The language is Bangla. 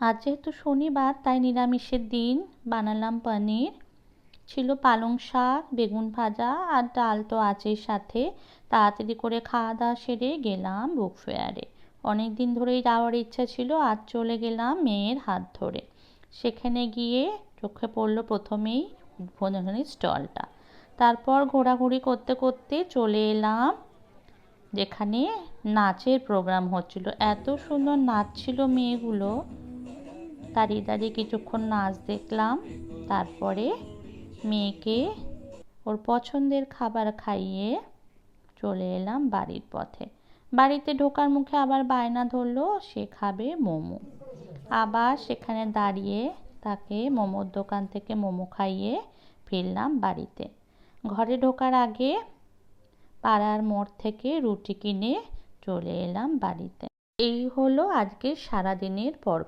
আজ যেহেতু শনিবার তাই নিরামিষের দিন, বানালাম পনির, ছিল পালং শাক, বেগুন ভাজা আর ডাল তো আছেই সাথে। তাড়াতাড়ি করে খাওয়া দাওয়া সেরে গেলাম বুক ফেয়ারে। অনেক দিন ধরেই যাওয়ার ইচ্ছা ছিল, আজ চলে গেলাম মেয়ের হাত ধরে। সেখানে গিয়ে চোখে পড়লো প্রথমেই উদ্বোধনী স্টলটা। তারপর ঘোরাঘুরি করতে করতে চলে এলাম যেখানে নাচের প্রোগ্রাম হচ্ছিল। এত সুন্দর নাচছিল মেয়েগুলো, দাঁড়িয়ে দাঁড়িয়ে কিছুক্ষণ নাচ দেখলাম। তারপরে মেয়েকে ওর পছন্দের খাবার খাইয়ে চলে এলাম বাড়ির পথে। বাড়িতে ঢোকার মুখে আবার বায়না ধরলো সে খাবে মোমো। আবার সেখানে দাঁড়িয়ে তাকে মোমোর দোকান থেকে মোমো খাইয়ে ফিরলাম বাড়িতে। ঘরে ঢোকার আগে পাড়ার মোড় থেকে রুটি কিনে চলে এলাম বাড়িতে। এই হলো আজকের সারাদিনের পর্ব।